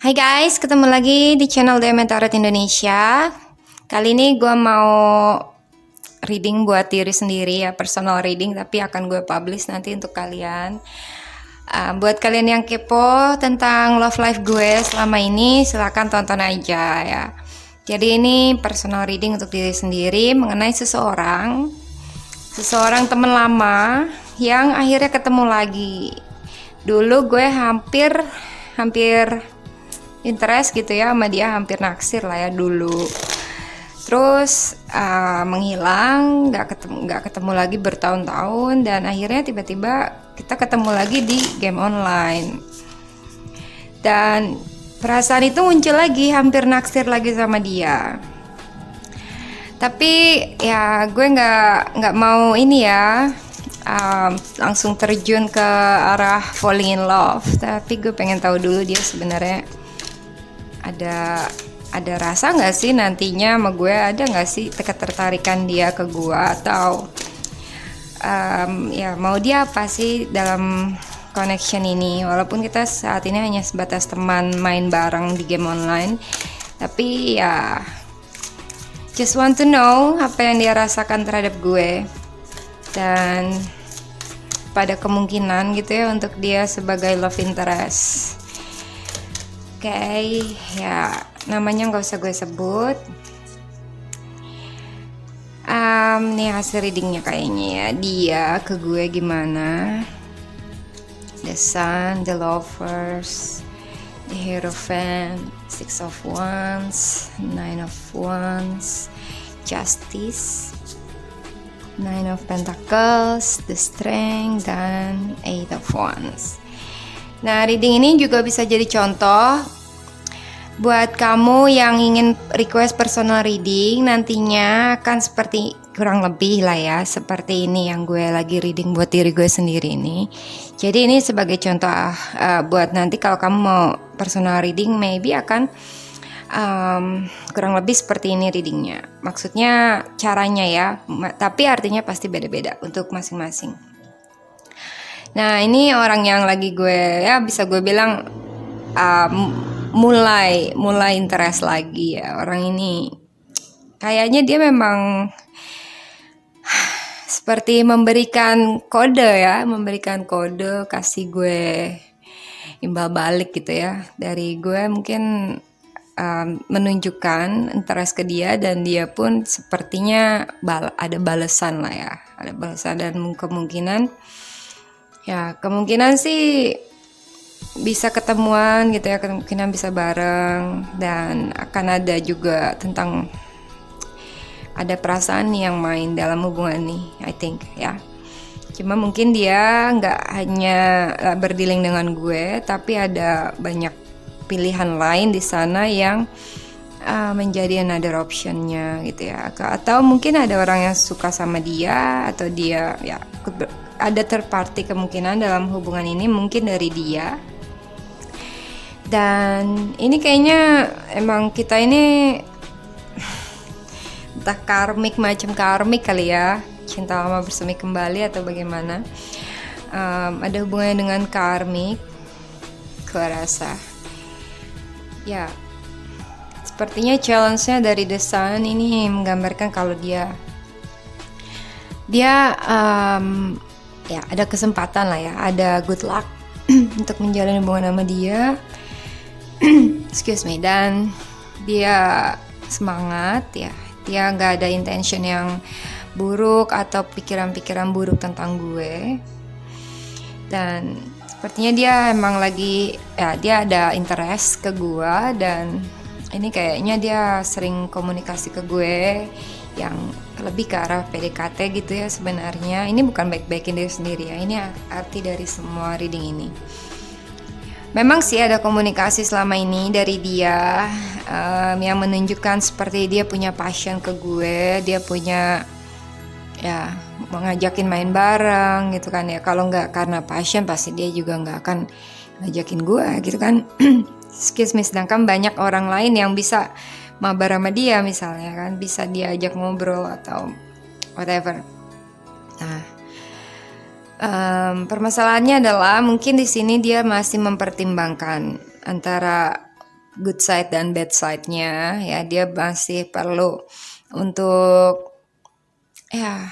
Hai guys, ketemu lagi di channel DM Tarot Indonesia. Kali ini gue mau reading buat diri sendiri ya, personal reading, tapi akan gue publish nanti untuk kalian. Buat kalian yang kepo tentang love life gue selama ini, silahkan tonton aja ya. Jadi ini personal reading untuk diri sendiri mengenai seseorang teman lama yang akhirnya ketemu lagi. Dulu gue hampir interest gitu ya sama dia, hampir naksir lah ya dulu. Terus menghilang, nggak ketemu lagi bertahun-tahun, dan akhirnya tiba-tiba kita ketemu lagi di game online. Dan perasaan itu muncul lagi, hampir naksir lagi sama dia. Tapi ya gue nggak mau ini ya, langsung terjun ke arah falling in love. Tapi gue pengen tahu dulu dia sebenarnya ada rasa nggak sih nantinya sama gue, ada nggak sih ketertarikan dia ke gue, atau ya mau dia apa sih dalam connection ini. Walaupun kita saat ini hanya sebatas teman main bareng di game online, tapi ya just want to know apa yang dia rasakan terhadap gue, dan pada kemungkinan gitu ya untuk dia sebagai love interest. Oke, ya namanya nggak usah gue sebut. Nih hasil readingnya kayaknya ya, dia ke gue gimana. The Sun, The Lovers, The Hierophant, Six of Wands, Nine of Wands, Justice, Nine of Pentacles, The Strength, dan Eight of Wands. Nah, reading ini juga bisa jadi contoh buat kamu yang ingin request personal reading. Nantinya akan seperti kurang lebih lah ya, seperti ini yang gue lagi reading buat diri gue sendiri ini. Jadi ini sebagai contoh buat nanti kalau kamu mau personal reading, maybe akan kurang lebih seperti ini readingnya. Maksudnya caranya ya, tapi artinya pasti beda-beda untuk masing-masing. Nah, ini orang yang lagi gue ya bisa gue bilang mulai interest lagi ya. Orang ini kayaknya dia memang seperti memberikan kode, kasih gue imbal balik gitu ya. Dari gue mungkin menunjukkan interest ke dia, dan dia pun sepertinya ada balasan lah ya. Ada balasan, dan kemungkinan sih bisa ketemuan gitu ya, kemungkinan bisa bareng, dan akan ada juga tentang ada perasaan yang main dalam hubungan nih, I think ya. Cuma mungkin dia nggak hanya berdealing dengan gue, tapi ada banyak pilihan lain di sana yang menjadi another optionnya gitu ya. Atau mungkin ada orang yang suka sama dia, atau dia ya ada third party kemungkinan dalam hubungan ini, mungkin dari dia. Dan ini kayaknya emang kita ini entah macam karmik kali ya, cinta lama bersemi kembali atau bagaimana. Ada hubungannya dengan karmik, gue rasa ya. Sepertinya challenge-nya dari The Sun ini menggambarkan kalau dia ya ada kesempatan lah ya, ada good luck untuk menjalin hubungan sama dia. Excuse me. Dan dia semangat ya, dia nggak ada intention yang buruk atau pikiran-pikiran buruk tentang gue. Dan sepertinya dia emang lagi ya, dia ada interest ke gue, dan ini kayaknya dia sering komunikasi ke gue yang lebih ke arah PDKT gitu ya sebenarnya. Ini bukan baik-baikin diri sendiri ya, ini arti dari semua reading ini. Memang sih ada komunikasi selama ini dari dia yang menunjukkan seperti dia punya passion ke gue, dia punya ya mau ngajakin main bareng gitu kan ya. Kalau nggak karena passion pasti dia juga nggak akan ngajakin gue gitu kan. Excuse me. Sedangkan banyak orang lain yang bisa mabar sama dia misalnya kan, bisa diajak ngobrol atau whatever. Nah, permasalahannya adalah mungkin di sini dia masih mempertimbangkan antara good side dan bad side-nya ya. Dia masih perlu untuk ya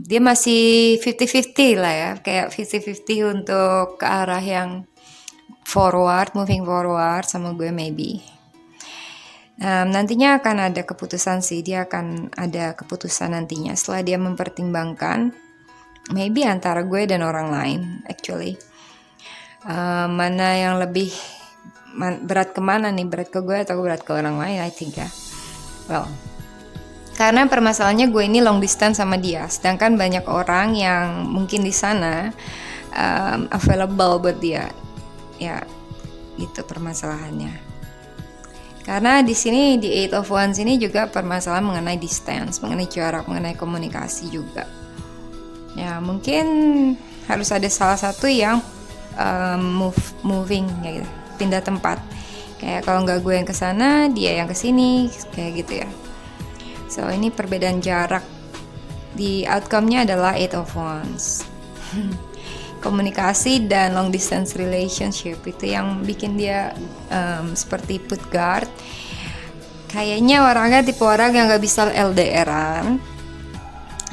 dia masih 50-50 lah ya, kayak 50-50 untuk ke arah yang moving forward sama gue maybe. Nantinya akan ada keputusan sih, dia akan ada keputusan nantinya setelah dia mempertimbangkan maybe antara gue dan orang lain actually. Mana yang lebih berat kemana nih, berat ke gue atau berat ke orang lain, I think ya. Well, karena permasalahannya gue ini long distance sama dia, sedangkan banyak orang yang mungkin di sana available buat dia, ya itu permasalahannya. Karena di sini di Eight of Wands ini juga permasalahan mengenai distance, mengenai jarak, mengenai komunikasi juga. Ya mungkin harus ada salah satu yang moving ya gitu, pindah tempat. Kayak kalau nggak gue yang kesana, dia yang kesini, kayak gitu ya. So ini perbedaan jarak. Di outcome-nya adalah Eight of Wands. Komunikasi dan long distance relationship itu yang bikin dia seperti put guard. Kayaknya orangnya tipe orang yang gak bisa LDRan,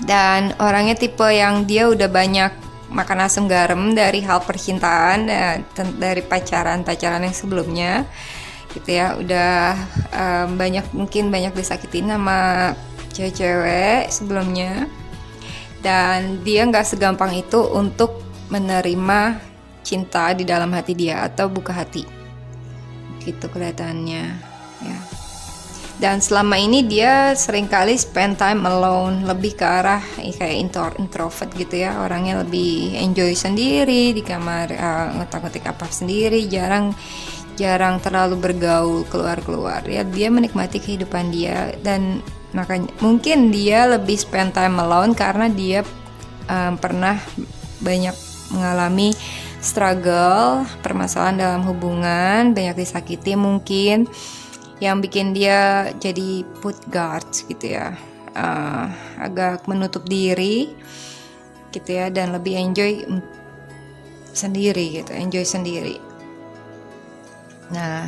dan orangnya tipe yang dia udah banyak makan asam garam dari hal percintaan dari pacaran yang sebelumnya gitu ya. Udah mungkin banyak disakitin sama cewek-cewek sebelumnya, dan dia nggak segampang itu untuk menerima cinta di dalam hati dia atau buka hati gitu kelihatannya ya. Dan selama ini dia seringkali spend time alone, lebih ke arah kayak introvert gitu ya. Orangnya lebih enjoy sendiri di kamar, ngotak-ngotik apa sendiri, jarang terlalu bergaul keluar ya. Dia menikmati kehidupan dia, dan makanya mungkin dia lebih spend time alone karena dia pernah banyak mengalami struggle, permasalahan dalam hubungan, banyak disakiti mungkin, yang bikin dia jadi put guards gitu ya, agak menutup diri gitu ya, dan lebih enjoy sendiri. Nah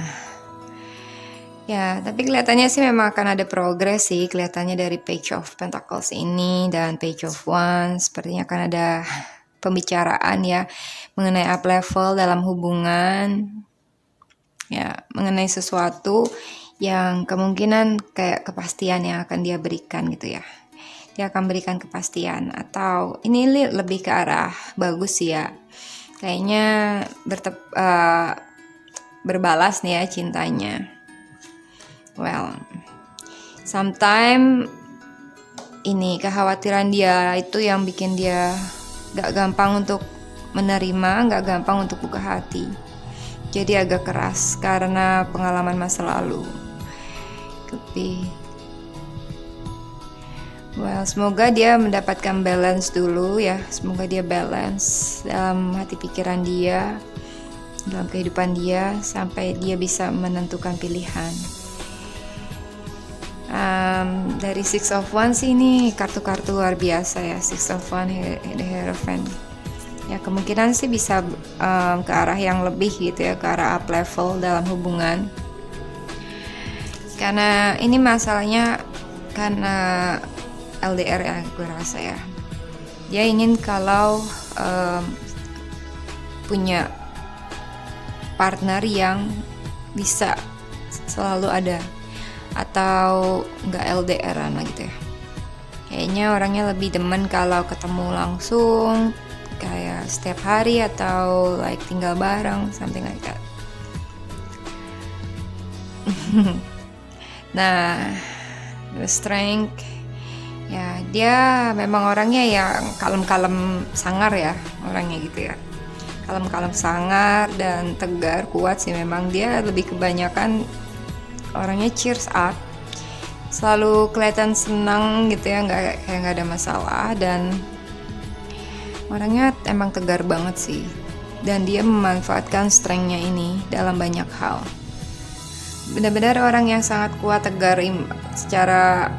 ya, tapi kelihatannya sih memang akan ada progres sih, kelihatannya dari Page of Pentacles ini dan Page of Wands, sepertinya akan ada pembicaraan ya mengenai up level dalam hubungan ya, mengenai sesuatu yang kemungkinan kayak kepastian yang akan dia berikan gitu ya. Dia akan berikan kepastian, atau ini lebih ke arah bagus sih ya, kayaknya berbalas nih ya cintanya. Well, sometimes ini kekhawatiran dia itu yang bikin dia gak gampang untuk menerima, gak gampang untuk buka hati. Jadi agak keras karena pengalaman masa lalu. Well, semoga dia mendapatkan balance dulu ya. Semoga dia balance dalam hati pikiran dia, dalam kehidupan dia, sampai dia bisa menentukan pilihan. Dari Six of Wands ini kartu-kartu luar biasa ya. Six of Wands, the Hierophant. Ya kemungkinan sih bisa ke arah yang lebih gitu ya, ke arah up level dalam hubungan. Karena ini masalahnya karena LDR ya, gue rasa ya. Dia ingin kalau punya partner yang bisa selalu ada, atau nggak LDR-an lah gitu ya. Kayaknya orangnya lebih demen kalau ketemu langsung, kayak setiap hari, atau like tinggal bareng, something like that. Nah, the strength ya, dia memang orangnya yang kalem-kalem sangar ya, orangnya gitu ya. Kalem-kalem sangar dan tegar, kuat sih memang. Dia lebih kebanyakan orangnya cheers up, selalu kelihatan senang gitu ya, kayak nggak ada masalah, dan orangnya emang tegar banget sih. Dan dia memanfaatkan strength-nya ini dalam banyak hal. Benar-benar orang yang sangat kuat, tegar secara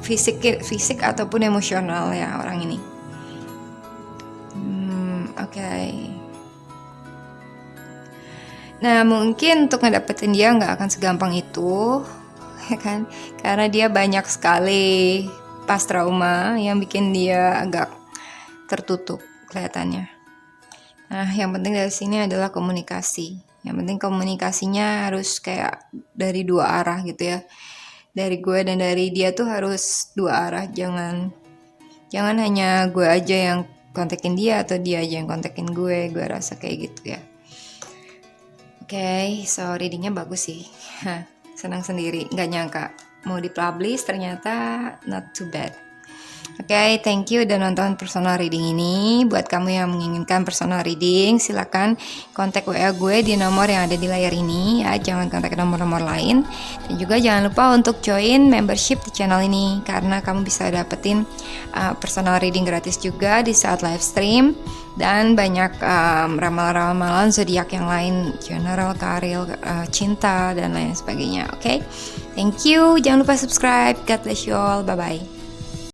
fisik ataupun emosional ya orang ini. Oke. Nah, mungkin untuk ngedapetin dia nggak akan segampang itu, ya kan? Karena dia banyak sekali pas trauma yang bikin dia agak tertutup kelihatannya. Nah, yang penting dari sini adalah komunikasi. Yang penting komunikasinya harus kayak dari dua arah gitu ya. Dari gue dan dari dia tuh harus dua arah. Jangan hanya gue aja yang kontakin dia atau dia aja yang kontakin gue. Gue rasa kayak gitu ya. Oke, so readingnya bagus sih. Senang sendiri, nggak nyangka mau dipublish ternyata not too bad. Oke, thank you udah nonton personal reading ini. Buat kamu yang menginginkan personal reading, silakan kontak WA gue di nomor yang ada di layar ini ya. Jangan kontak nomor-nomor lain. Dan juga jangan lupa untuk join membership di channel ini, karena kamu bisa dapetin personal reading gratis juga di saat live stream. Dan banyak ramalan-ramalan zodiak yang lain, general, karir, cinta, dan lain sebagainya. Oke, thank you. Jangan lupa subscribe. God bless you all. Bye-bye.